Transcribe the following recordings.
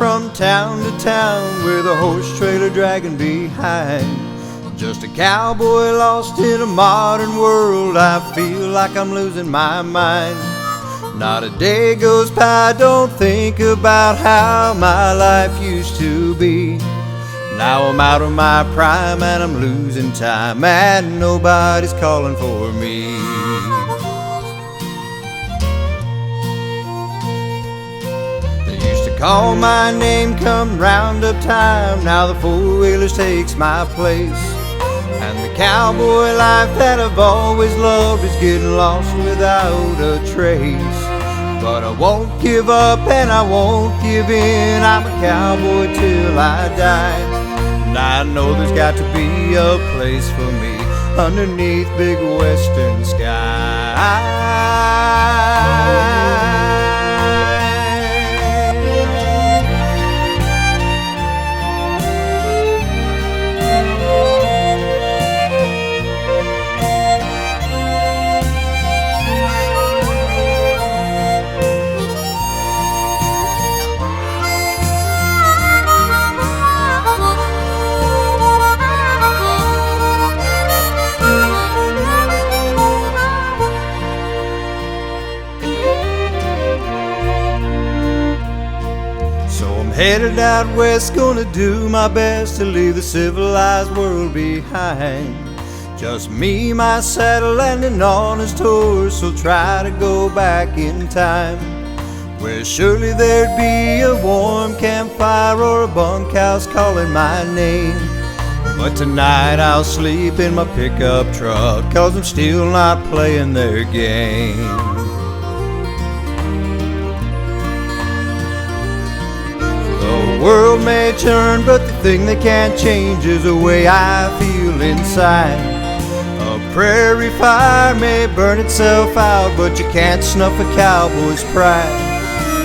from town to town with a horse trailer dragging behind. Just a cowboy lost in a modern world. I feel like I'm losing my mind. Not a day goes by, don't think about how my life used to be. Now I'm out of my prime and I'm losing time, and nobody's calling for me. They used to call my name come roundup time. Now the four-wheelers takes my place, and the cowboy life that I've always loved is getting lost without a trace. But I won't give up and I won't give in. I'm a cowboy till I die. And I know there's got to be a place for me underneath big western sky. Headed out west, gonna do my best to leave the civilized world behind. Just me, my saddle, and an honest horse will try to go back in time, where surely there'd be a warm campfire or a bunkhouse calling my name. But tonight I'll sleep in my pickup truck, 'cause I'm still not playing their game. The world may turn, but the thing they can't change is the way I feel inside. A prairie fire may burn itself out, but you can't snuff a cowboy's pride.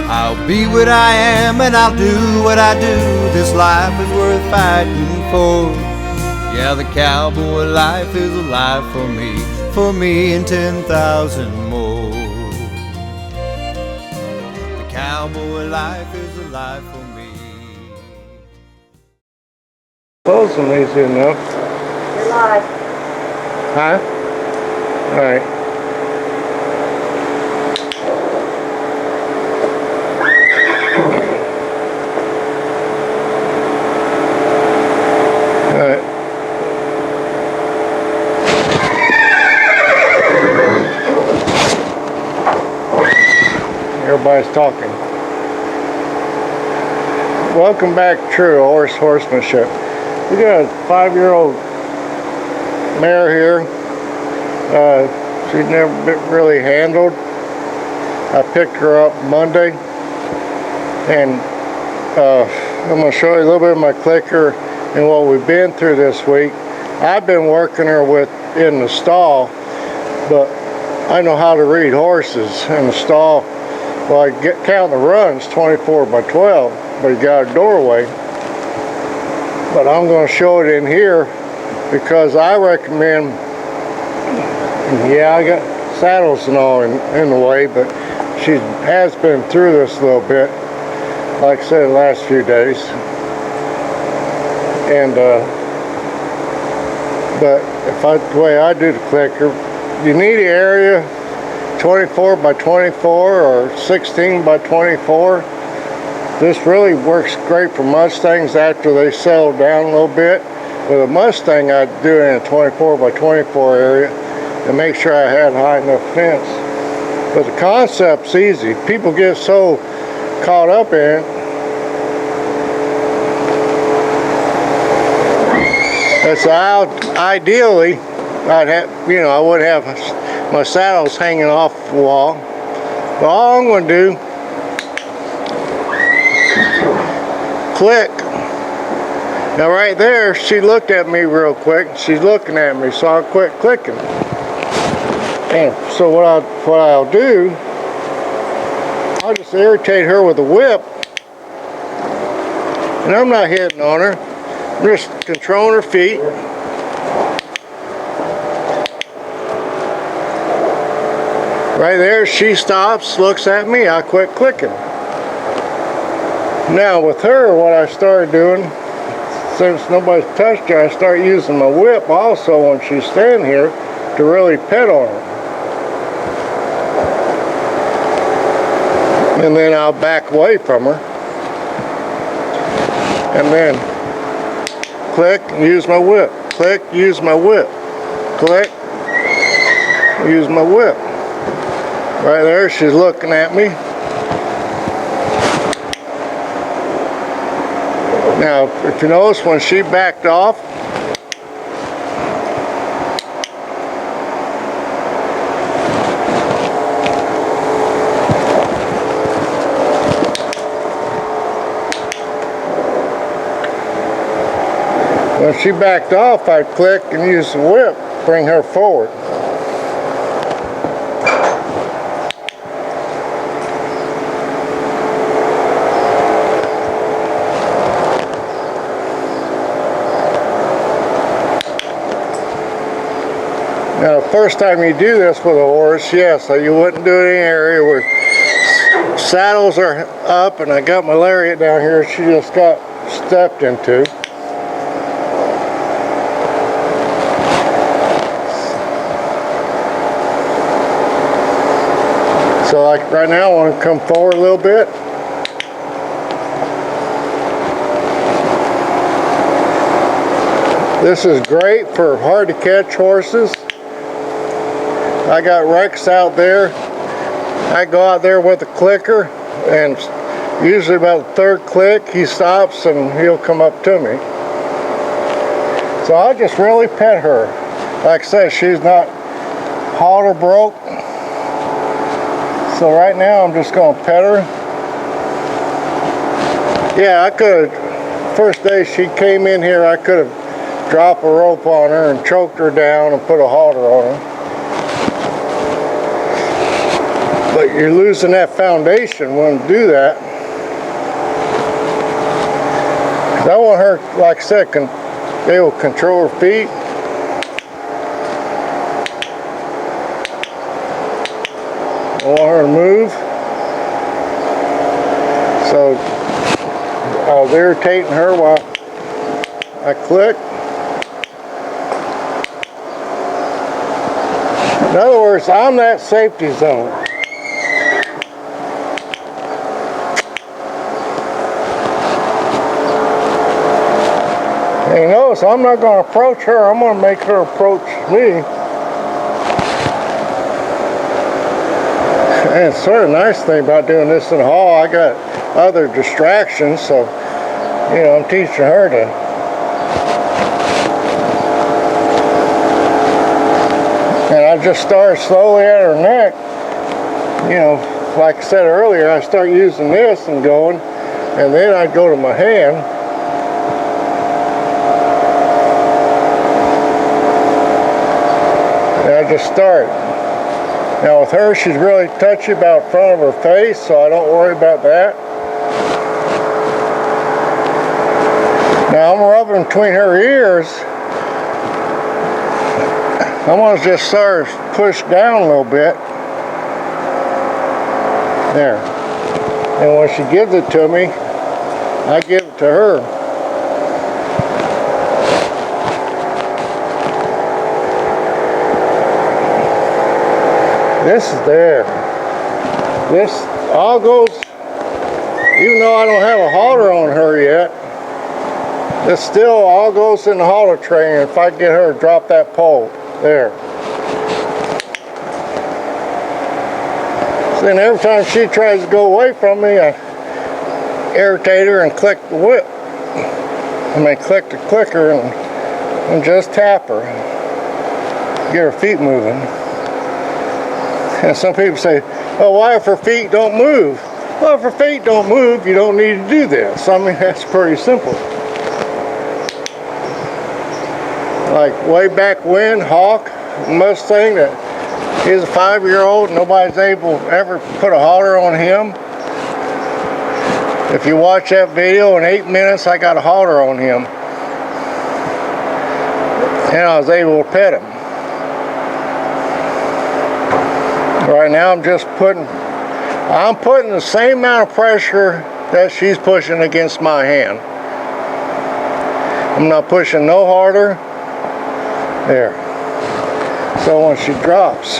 I'll be what I am and I'll do what I do. This life is worth fighting for. Yeah, the cowboy life is alive for me and 10,000 more. The cowboy life is alive for me. Close them easy enough. You're live. Huh? Alright. Alright. Everybody's talking. Welcome back to True Horsemanship. We got a 5-year-old mare here. She's never been really handled. I picked her up Monday, and I'm going to show you a little bit of my clicker and what we've been through this week. I've been working her in the stall, but I know how to read horses in the stall. Well, I count the runs 24 by 12, but you got a doorway. But I'm going to show it in here because I recommend, yeah, I got saddles and all in the way, but she has been through this a little bit, like I said, the last few days. And, but the way I do the clicker, you need an area 24 by 24 or 16 by 24. This really works great for Mustangs after they settle down a little bit. With a Mustang, I'd do it in a 24 by 24 area and make sure I had high enough fence. But the concept's easy. People get so caught up in it. That's ideally, I'd have, I wouldn't have my saddles hanging off the wall. But all I'm going to do, click. Now right there, she looked at me real quick. She's looking at me, so I'll quit clicking. And so what I'll do, I'll just irritate her with a whip. And I'm not hitting on her. I'm just controlling her feet. Right there, she stops, looks at me, I quit clicking. Now with her, what I started doing, since nobody's touched her, I start using my whip also when she's standing here to really pet on her. And then I'll back away from her. And then click, use my whip. Click, use my whip. Click, use my whip. Right there, she's looking at me. Now, if you notice, when she backed off, I'd click and use the whip, bring her forward. Now, the first time you do this with a horse, yes, you wouldn't do it in an area where saddles are up, and I got my lariat down here she just got stepped into. So like right now, I want to come forward a little bit. This is great for hard to catch horses. I got Rex out there. I go out there with a clicker, and usually about the third click he stops and he'll come up to me. So I just really pet her. Like I said, she's not halter broke. So right now I'm just going to pet her. Yeah, I could, first day she came in here, I could have dropped a rope on her and choked her down and put a halter on her. But you're losing that foundation when you do that. I want her, like I said, be able to control her feet. I want her to move. So I was irritating her while I clicked. In other words, I'm that safety zone. And you notice I'm not going to approach her, I'm going to make her approach me. And it's sort of a nice thing about doing this in the hall, I got other distractions, so you know, I'm teaching her to and I just start slowly at her neck. You know, like I said earlier, I start using this and going, and then I go to my hand. And I just start. Now with her, she's really touchy about front of her face, so I don't worry about that. Now I'm rubbing between her ears. I'm going to just start push down a little bit. There. And when she gives it to me, I give it to her. This is there. This all goes, even though I don't have a halter on her yet, this still all goes in the halter tray, and if I get her to drop that pole, there. So then every time she tries to go away from me, I irritate her and click the whip. I mean, click the clicker and just tap her. Get her feet moving. And some people say, oh, why if her feet don't move? Well, if her feet don't move, you don't need to do this. I mean, that's pretty simple. Like way back when, Hawk, Mustang, that he's a 5-year-old, nobody's able to ever put a halter on him. If you watch that video, in 8 minutes, I got a halter on him. And I was able to pet him. Right now I'm putting the same amount of pressure that she's pushing against my hand. I'm not pushing no harder. There. So when she drops,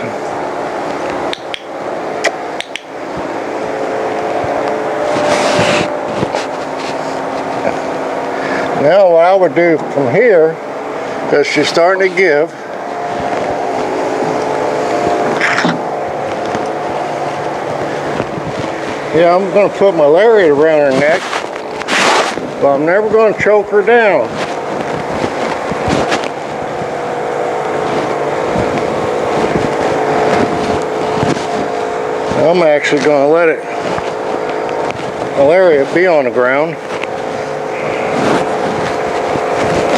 now what I would do from here, because she's starting to give, yeah, I'm going to put my lariat around her neck, but I'm never going to choke her down. I'm actually going to let it, the lariat, be on the ground.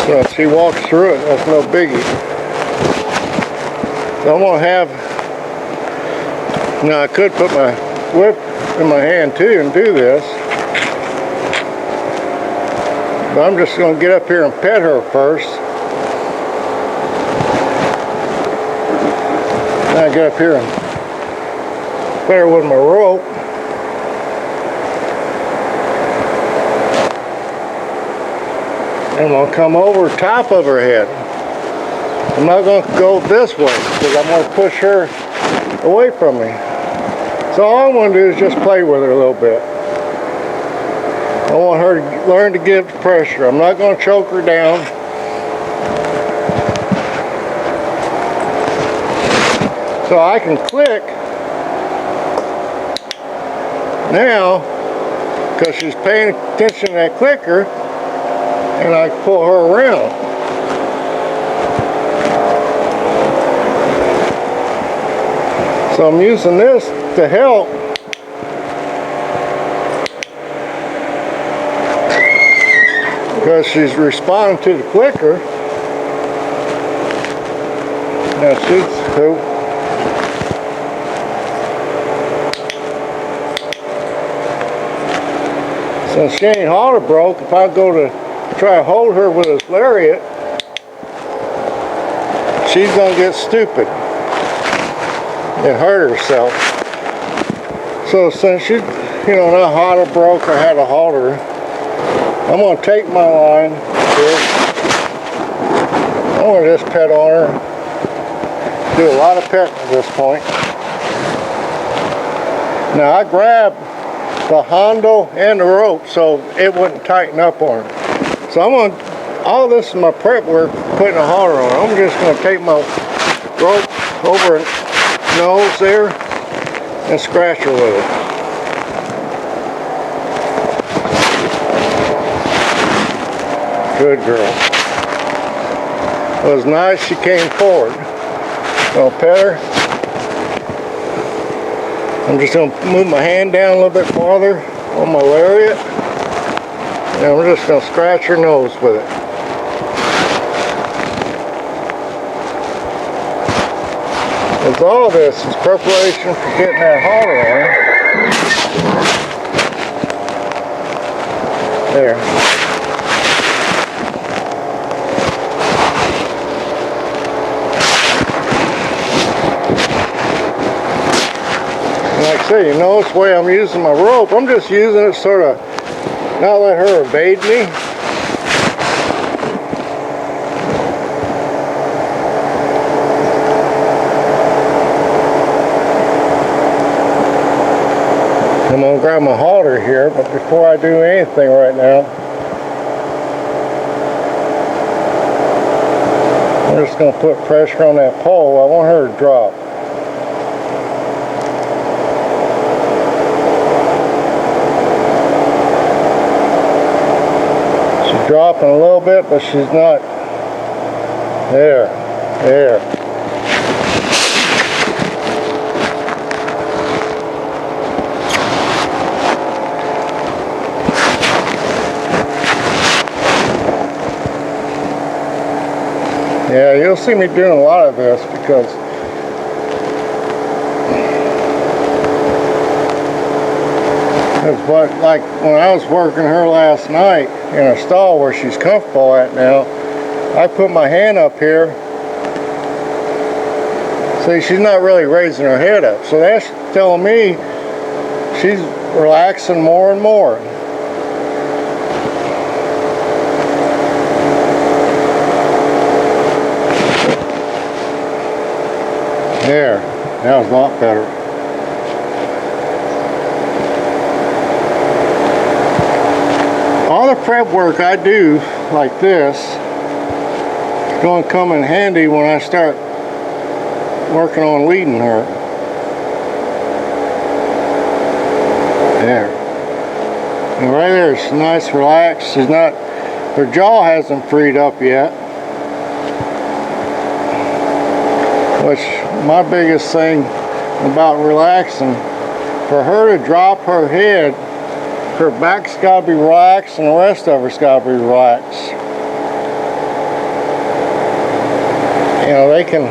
So if she walks through it, that's no biggie. So I'm going to have, now I could put my whip in my hand too and do this, but I'm just going to get up here and pet her first. Then I get up here and pet her with my rope. And I'm going to come over top of her head. I'm not going to go this way because I'm going to push her away from me. So all I'm going to do is just play with her a little bit. I want her to learn to give pressure. I'm not going to choke her down. So I can click now because she's paying attention to that clicker, and I can pull her around. So I'm using this to help because she's responding to the clicker. Now she's cool. Since she ain't halter broke, if I go to try to hold her with this lariat, she's gonna get stupid and hurt herself. So since she's, not halter broke or had a halter, I'm gonna take my line here. I'm gonna just pet on her. Do a lot of petting at this point. Now I grab the handle and the rope so it wouldn't tighten up on her. So I'm gonna, all this is my prep work putting a halter on. I'm just gonna take my rope over her nose there and scratch her with it. Good girl. It was nice she came forward. I'll pet her. I'm just going to move my hand down a little bit farther on my lariat, and I'm just going to scratch her nose with it. Because all this is preparation for getting that halter on. There. Like I say, you notice the way I'm using my rope, I'm just using it sort of not let her evade me. I'm going to grab my halter here, but before I do anything right now, I'm just going to put pressure on that pole. I want her to drop. Dropping a little bit, but she's not. There. Yeah, you'll see me doing a lot of this because like when I was working her last night in a stall where she's comfortable at now, I put my hand up here. See, she's not really raising her head up, so that's telling me she's relaxing more and more. That was a lot better. All the prep work I do like this is going to come in handy when I start working on leading her. There. And right there, she's nice, relaxed. She's not, her jaw hasn't freed up yet. Which, my biggest thing about relaxing, for her to drop her head, her back's got to be relaxed and the rest of her's got to be relaxed. You know, they can...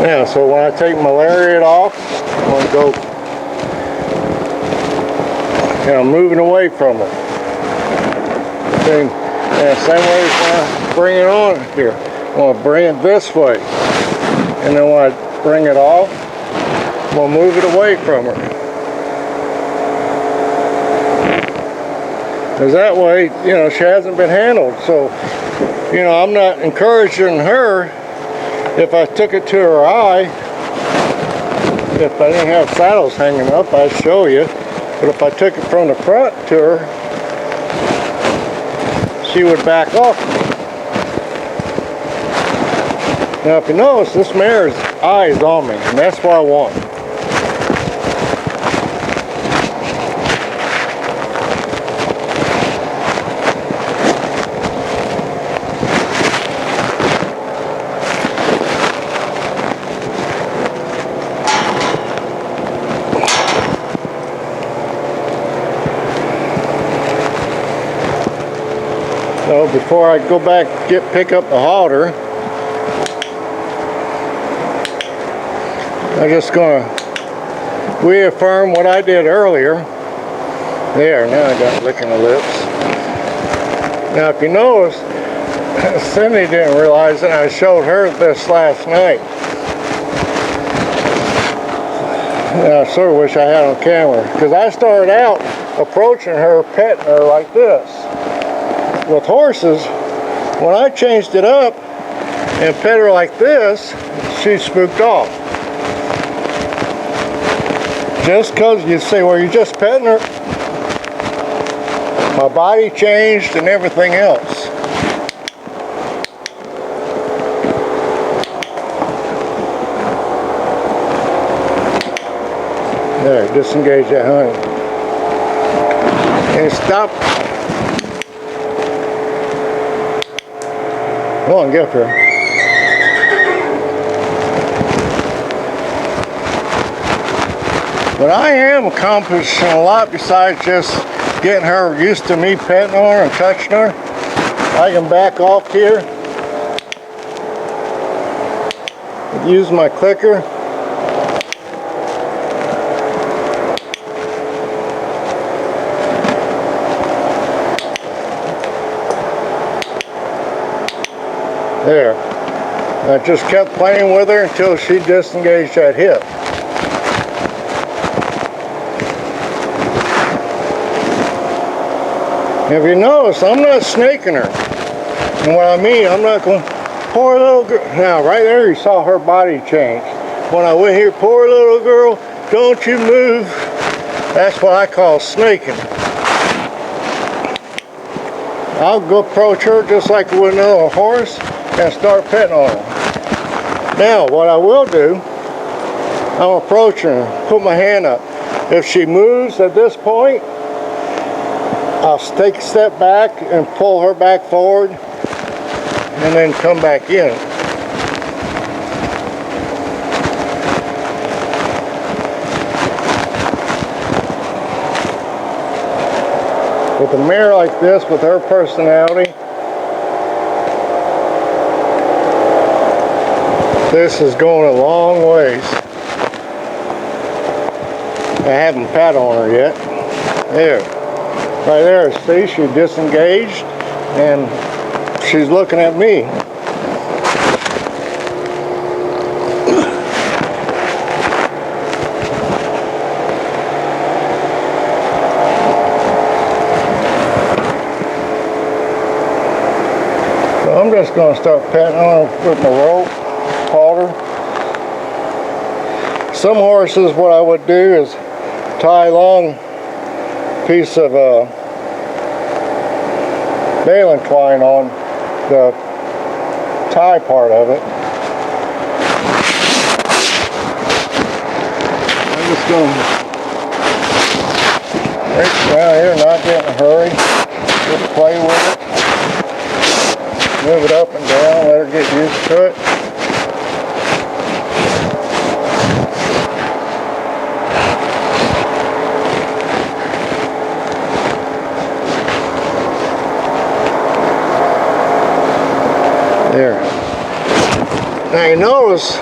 Yeah, so when I take my lariat off, I'm going to go, you know, moving away from her. Then, yeah, same way as when I bring it on here. I'm going to bring it this way. And then when I bring it off, I'm going to move it away from her. Because that way, you know, she hasn't been handled. So, you know, I'm not encouraging her. If I took it to her eye, if I didn't have saddles hanging up, I'd show you. But if I took it from the front to her, she would back off. Now, if you notice, this mare's eye is on me, and that's what I want. So before I go back pick up the halter, I'm just going to reaffirm what I did earlier. There, now I got licking the lips. Now if you notice, Cindy didn't realize it. I showed her this last night. I sort of wish I had on camera, because I started out approaching her, petting her like this. With horses, when I changed it up and pet her like this, she spooked off. Just because you say, well, you're just petting her, my body changed and everything else. There, disengage that honey. And stop. Come on, get up here. But I am accomplishing a lot besides just getting her used to me petting on her and touching her. I can back off here, use my clicker. There. I just kept playing with her until she disengaged that hip. If you notice, I'm not snaking her. And what I mean, I'm not going, poor little girl. Now, right there, you saw her body change. When I went here, poor little girl, don't you move. That's what I call snaking. I'll go approach her just like I would another horse and start petting on her. Now, what I will do, I'm approaching her, put my hand up. If she moves at this point, I'll take a step back and pull her back forward and then come back in. With a mare like this, with her personality, this is going a long ways. I haven't pat on her yet. There. Right there, see, she disengaged and she's looking at me. So I'm just going to start petting on her with my rope, halter. Some horses, what I would do is tie a long piece of baling twine on the tie part of it. I'm just going to reach around here, not get in a hurry, just play with it. Move it up and down, let her get used to it. There. Now you notice,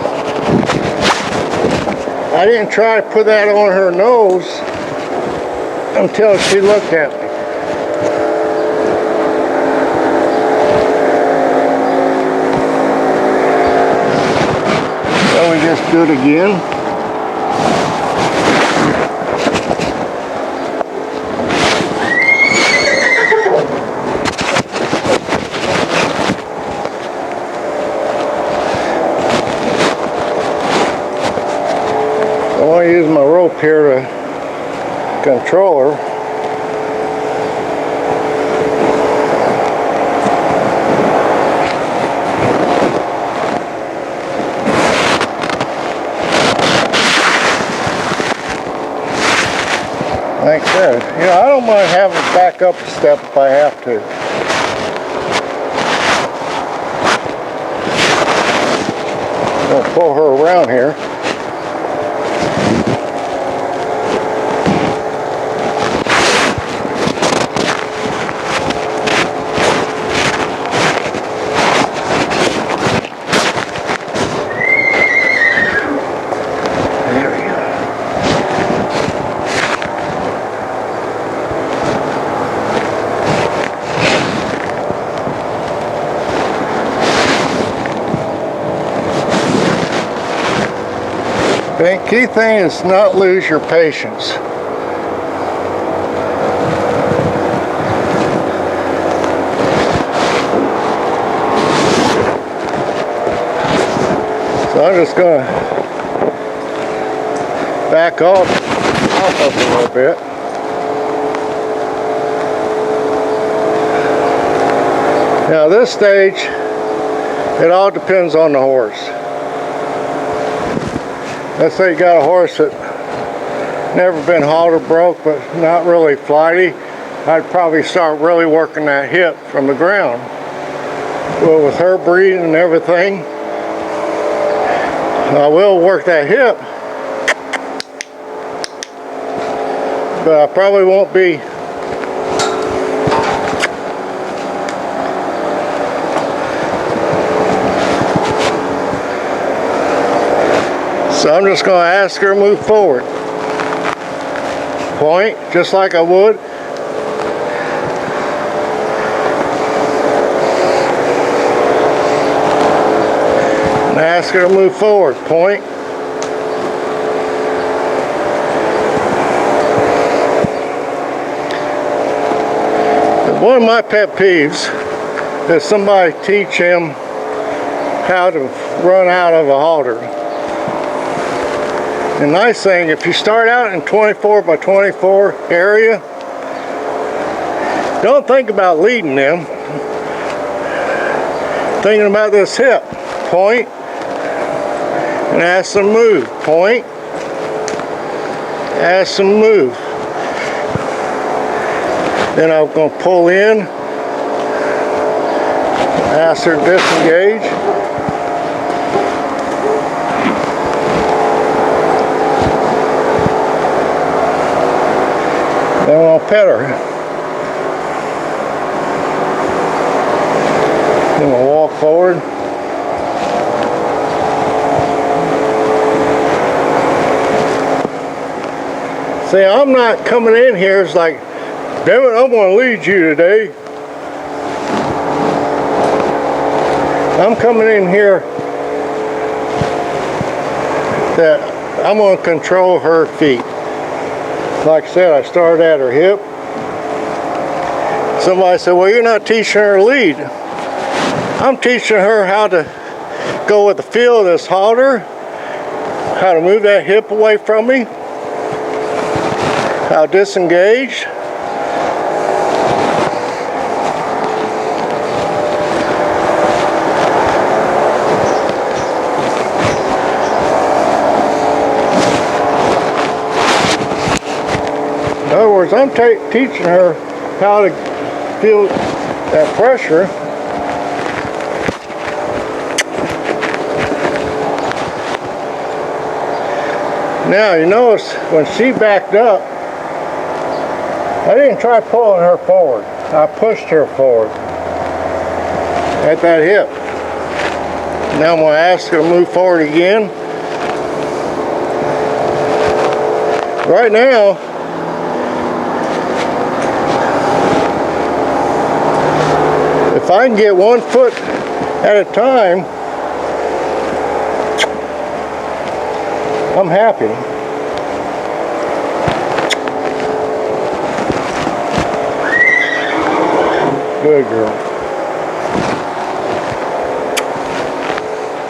I didn't try to put that on her nose until she looked at me. We just do it again. I want to use my rope here to control her. Like that. You know, I don't mind having to back up a step if I have to. I'm gonna pull her around here. The key thing is not lose your patience. So I'm just going to back off a little bit. Now this stage, it all depends on the horse. Let's say you got a horse that never been halter broke but not really flighty, I'd probably start really working that hip from the ground. Well, with her breeding and everything, I will work that hip, but I probably won't be so I'm just going to ask her to move forward. Point, just like I would. And ask her to move forward. Point. One of my pet peeves is somebody teach him how to run out of a halter. The nice thing, if you start out in 24 by 24 area, don't think about leading them. Thinking about this hip. Point. And ask them to move. Point. Ask them to move. Then I'm going to pull in. Ask her to disengage. Then I'll pet her. Then we'll walk forward. See, I'm not coming in here as like, damn it, I'm going to lead you today. I'm coming in here that I'm going to control her feet. Like I said, I started at her hip. Somebody said, well, you're not teaching her to lead. I'm teaching her how to go with the feel of this halter, how to move that hip away from me, how to disengage. In other words, I'm teaching her how to feel that pressure. Now you notice when she backed up, I didn't try pulling her forward. I pushed her forward at that hip. Now I'm going to ask her to move forward again. Right now, if I can get 1 foot at a time, I'm happy. Good girl.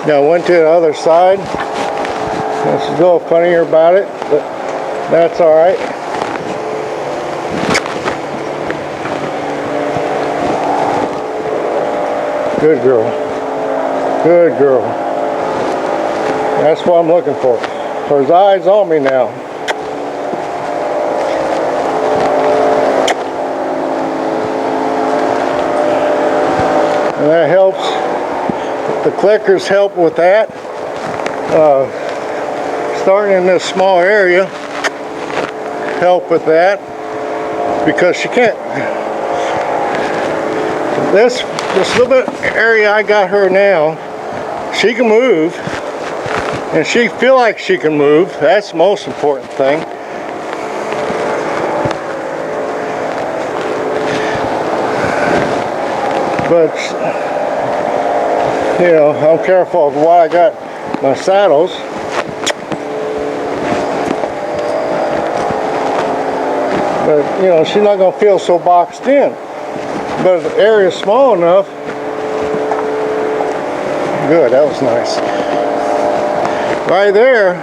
Now I went to the other side. She's a little funnier about it, but that's all right. Good girl. Good girl. That's what I'm looking for. Her eyes on me now. And that helps. The clickers help with that. Starting in this small area help with that, because she can't. This little bit area I got her now, she can move. And she feel like she can move. That's the most important thing. But, you know, I'm careful of what I got my saddles. But, you know, she's not going to feel so boxed in. But if the area's small enough, good, that was nice. Right there,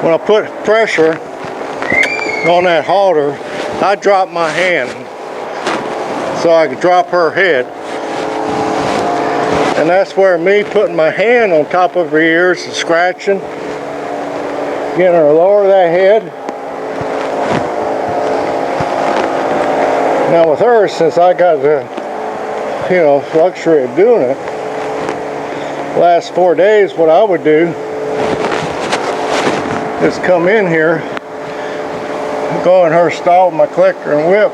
when I put pressure on that halter, I dropped my hand so I could drop her head. And that's where me putting my hand on top of her ears and scratching, getting her to lower that head. Now with her, since I got the, you know, luxury of doing it, last 4 days, what I would do is come in here, go in her stall with my clicker and whip,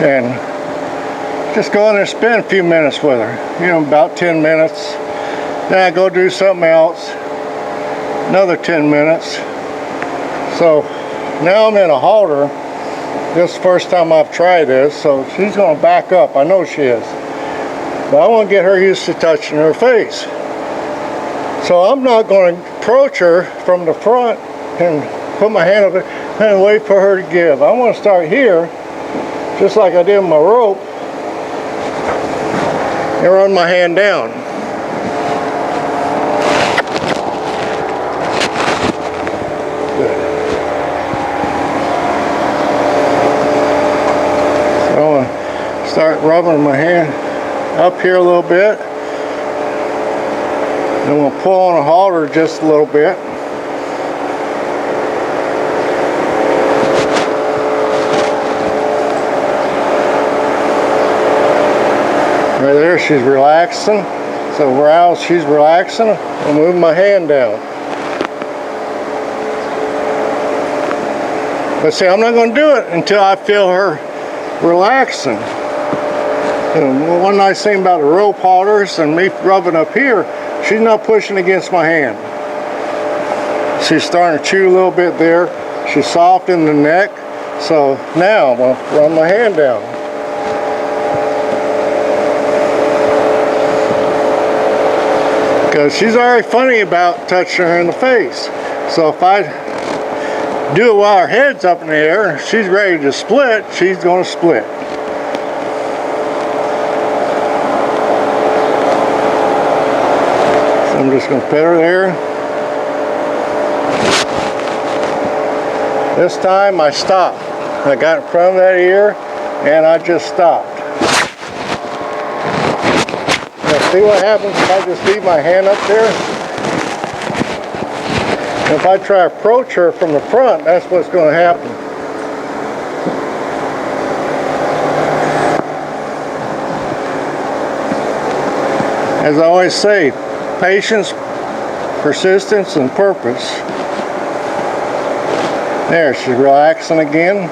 and just go in there and spend a few minutes with her, you know, about 10 minutes. Then I go do something else, another 10 minutes. So now I'm in a halter. This is the first time I've tried this, so she's going to back up. I know she is. But I want to get her used to touching her face. So I'm not going to approach her from the front and put my hand up and wait for her to give. I want to start here, just like I did with my rope, and run my hand down. Good. So I want to start rubbing my hand up here a little bit. And we'll pull on a halter just a little bit. Right there, she's relaxing. So while she's relaxing, I'll move my hand down. But see, I'm not going to do it until I feel her relaxing. And one nice thing about the rope halters and me rubbing up here, she's not pushing against my hand. She's starting to chew a little bit there. She's soft in the neck. So now I'm going to run my hand down. Because she's already funny about touching her in the face. So if I do it while her head's up in the air, she's ready to split, she's going to split. I'm just going to put her there. This time I stopped. I got in front of that ear and I just stopped. Now see what happens if I just leave my hand up there? And if I try to approach her from the front, that's what's going to happen. As I always say, patience, persistence, and purpose. There, she's relaxing again.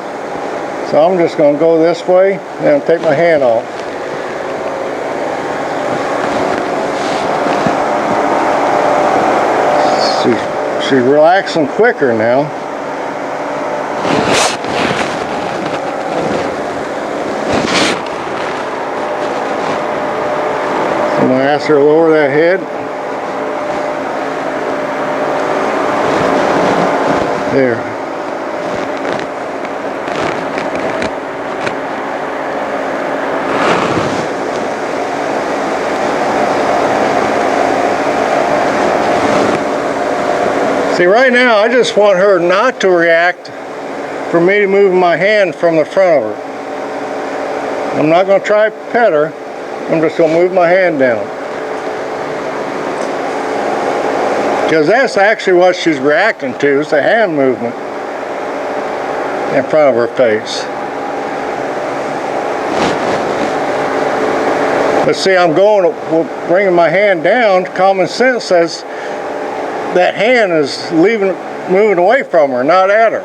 So I'm just going to go this way and take my hand off. She's relaxing quicker now. I'm going to ask her to lower that head. There. See, right now I just want her not to react for me to move my hand from the front of her. I'm not going to try to pet her. I'm just going to move my hand down. Because that's actually what she's reacting to, is the hand movement in front of her face. But see, I'm bringing my hand down. Common sense says that hand is moving away from her, not at her.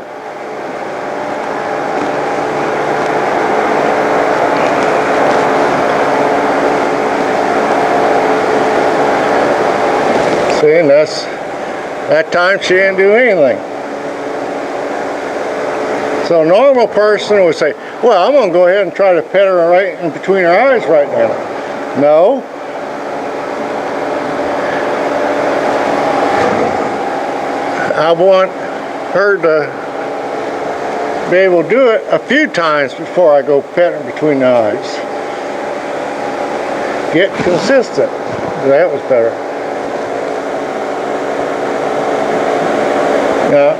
See, and that time she didn't do anything. So a normal person would say, well, I'm going to go ahead and try to pet her right in between her eyes right now. No. I want her to be able to do it a few times before I go pet her between the eyes. Get consistent. That was better.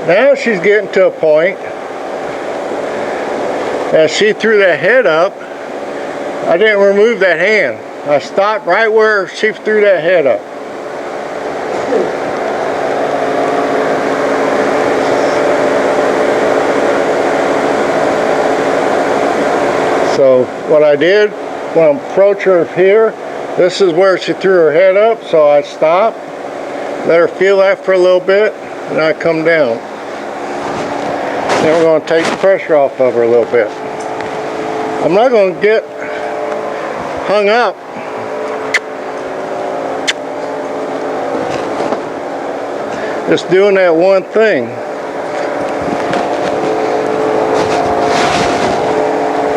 Now she's getting to a point, as she threw that head up, I didn't remove that hand. I stopped right where she threw that head up. So what I did, when I approached her here, this is where she threw her head up, so I stopped, let her feel that for a little bit, and I come down. Then we're going to take the pressure off of her a little bit. I'm not going to get hung up. Just doing that one thing.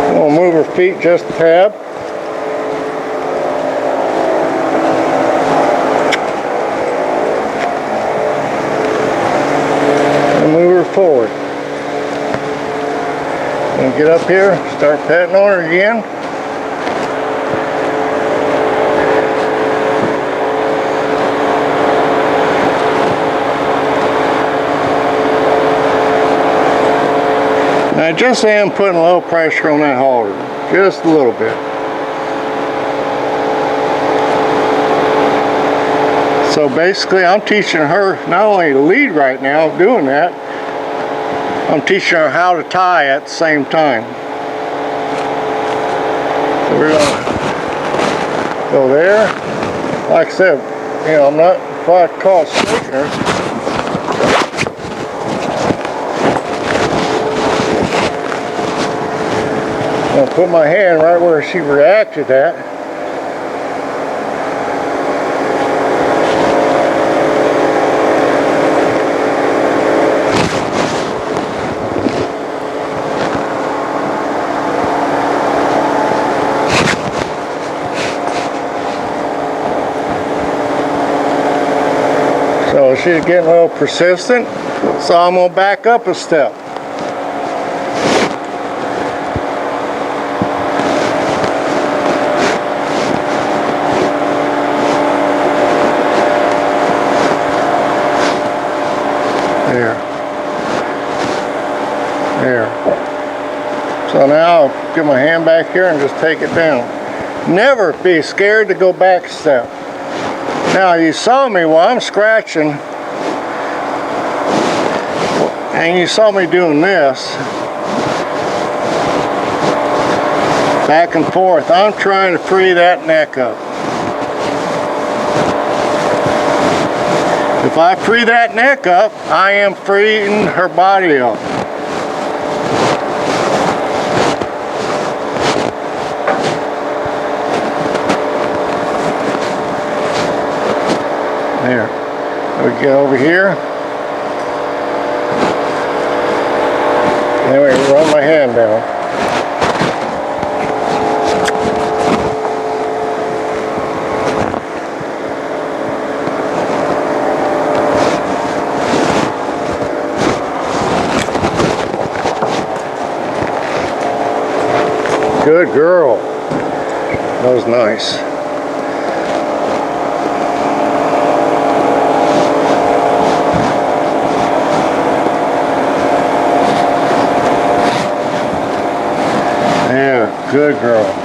I'm going to move her feet just a tad. And move her forward. And get up here, start petting on her again. I just am putting a little pressure on that halter, just a little bit. So basically I'm teaching her not only to lead right now doing that, I'm teaching her how to tie at the same time. So we're going to go there. Like I said, you know, I'm not, if I call it snaking her, I'm going to put my hand right where she reacted at. So she's getting a little persistent, so I'm going to back up a step. There. So now I'll get my hand back here and just take it down. Never be scared to go back a step. Now you saw me while I'm scratching, and you saw me doing this. Back and forth. I'm trying to free that neck up. If I free that neck up, I am freeing her body up. There. We get over here. Then we run my hand down. Good girl. That was nice. Yeah, good girl.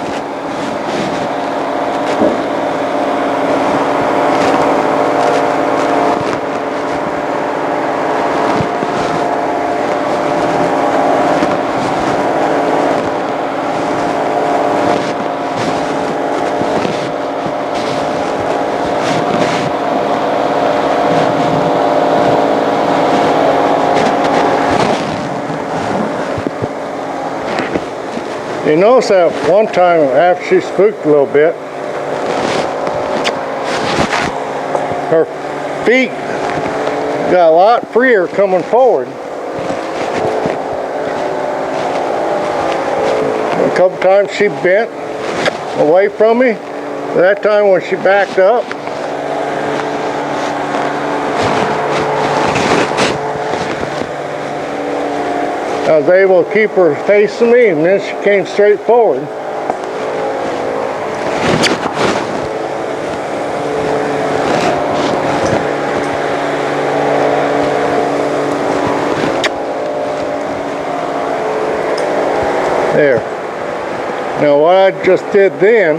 You notice that one time after she spooked a little bit, her feet got a lot freer coming forward. A couple times she bent away from me. That time when she backed up, I was able to keep her facing me, and then she came straight forward. There. Now what I just did then,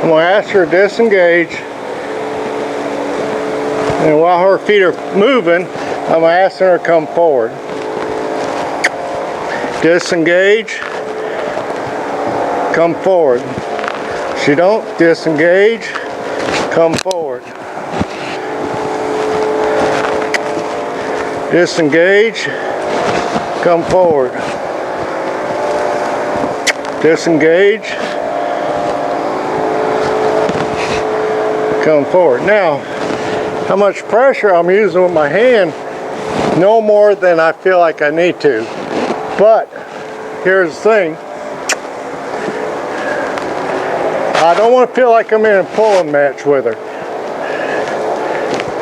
I'm going to ask her to disengage, and while her feet are moving, I'm asking her to come forward. Disengage, come forward. She don't disengage, come forward. Disengage, come forward. Disengage, come forward. Now, how much pressure I'm using with my hand, no more than I feel like I need to. But here's the thing, I don't want to feel like I'm in a pulling match with her.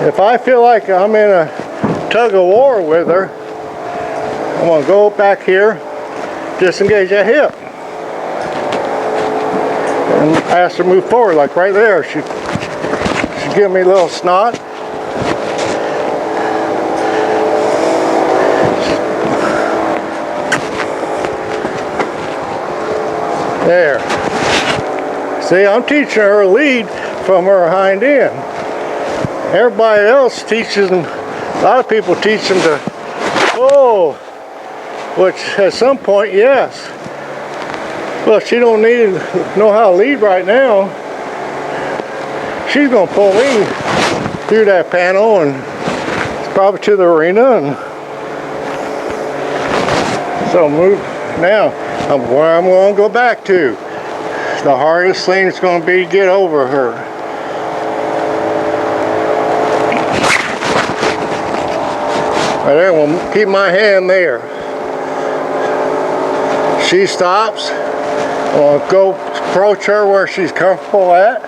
If I feel like I'm in a tug of war with her, I'm going to go back here, disengage that hip, and ask her to move forward, like right there. She's giving me a little snot. There. See, I'm teaching her a lead from her hind end. Everybody else teaches them, a lot of people teach them to pull, which at some point, yes. Well, she don't need to know how to lead right now. She's going to pull me through that panel and probably to the arena. And so move now. Where I'm going to go back to. The hardest thing is going to be to get over her. Right there, we'll keep my hand there. She stops. I'll go approach her where she's comfortable at.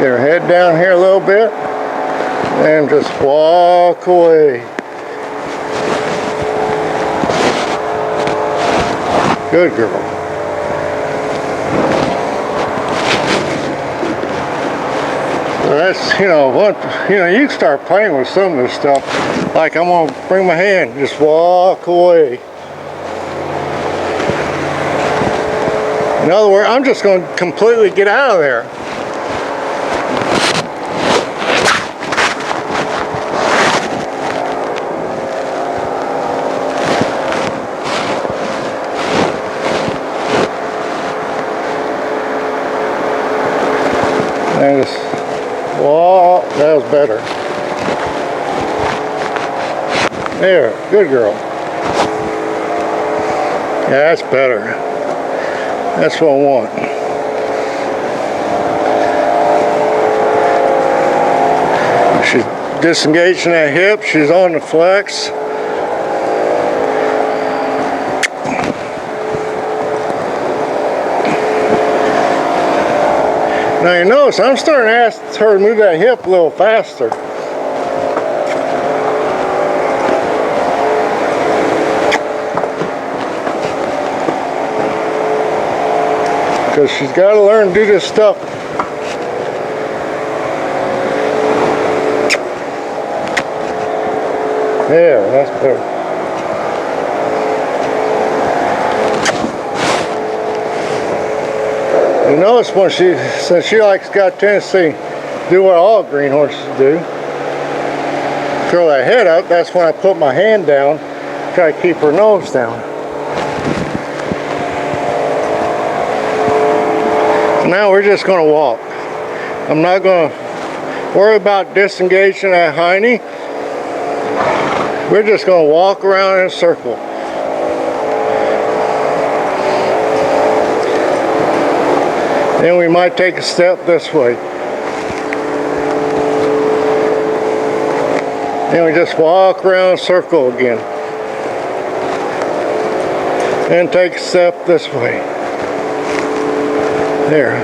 Get her head down here a little bit and just walk away. Good girl. That's, you can start playing with some of this stuff. Like, I'm gonna bring my hand, just walk away. In other words, I'm just gonna completely get out of there. And just, whoa, that was better. There, good girl. Yeah, that's better. That's what I want. She's disengaging that hip. She's on the flex. Now you notice I'm starting to ask her to move that hip a little faster. Because she's got to learn to do this stuff. There, that's better. You notice when since she got a tendency to do what all green horses do, curl that head up, that's when I put my hand down, try to keep her nose down. Now we're just going to walk. I'm not going to worry about disengaging that hiney. We're just going to walk around in a circle. Then we might take a step this way. Then we just walk around in a circle again. Then take a step this way. There.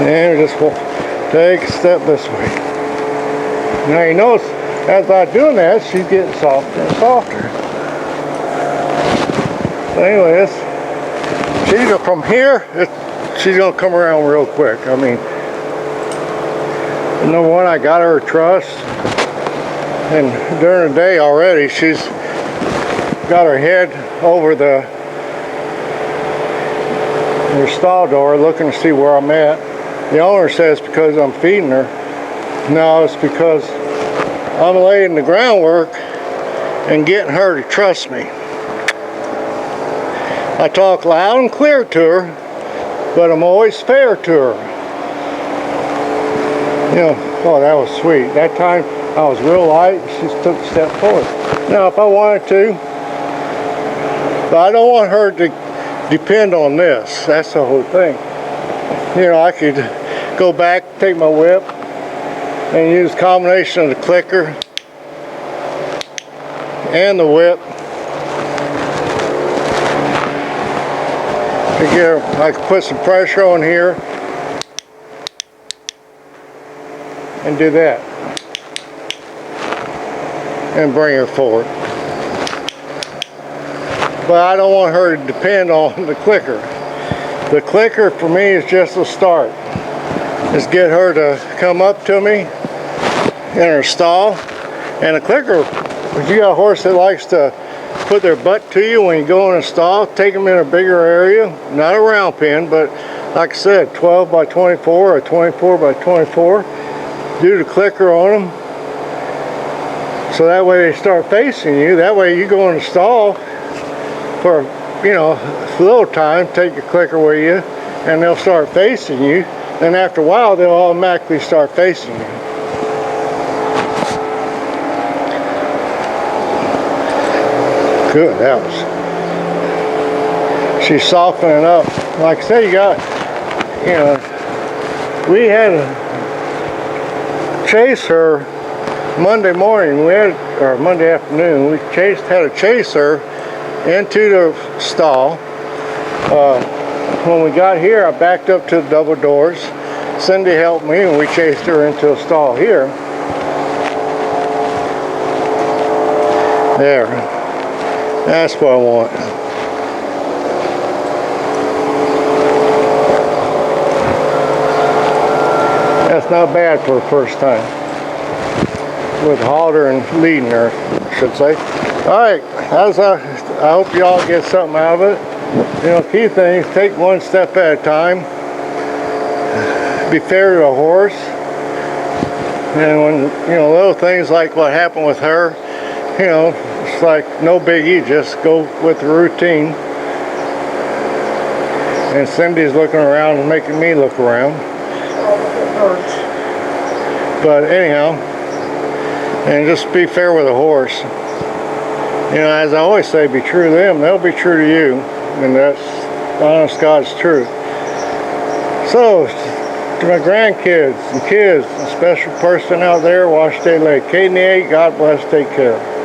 And we just take a step this way. Now you notice, as I'm doing that, she's getting softer and softer. So anyways, from here, she's gonna come around real quick. I mean, number one, I got her trust, and during the day already, she's got her head over her stall door, looking to see where I'm at. The owner says because I'm feeding her. No, it's because I'm laying the groundwork and getting her to trust me. I talk loud and clear to her, but I'm always fair to her. Oh, that was sweet. That time I was real light, she took a step forward. Now, if I wanted to, but I don't want her to depend on this. That's the whole thing. I could go back, take my whip, and use a combination of the clicker and the whip to get her. I could put some pressure on here and do that and bring her forward. But I don't want her to depend on the clicker. The clicker for me is just a start. Just get her to come up to me in her stall. And the clicker, if you got a horse that likes to put their butt to you when you go in a stall, take them in a bigger area, not a round pen, but like I said, 12 by 24 or 24 by 24. Do the clicker on them. So that way they start facing you. That way you go in the stall for, a little time, take your clicker with you, and they'll start facing you. And after a while, they'll automatically start facing you. Good, that was. She's softening up. Like I said, we had to chase her Monday morning. Or Monday afternoon. We had to chase her into the stall. When we got here, I backed up to the double doors. Cindy helped me, and we chased her into a stall here. There. That's what I want. That's not bad for the first time. With halter and leading her, I should say. Alright, I hope y'all get something out of it. You know, key things, take one step at a time. Be fair to the horse. And when, you know, little things like what happened with her, you know, it's like no biggie, just go with the routine. And Cindy's looking around and making me look around. But anyhow, and just be fair with the horse. You know, as I always say, be true to them, they'll be true to you. And that's honest God's truth. So, to my grandkids and kids, a special person out there, Wash Day Lake. K&E, God bless, take care.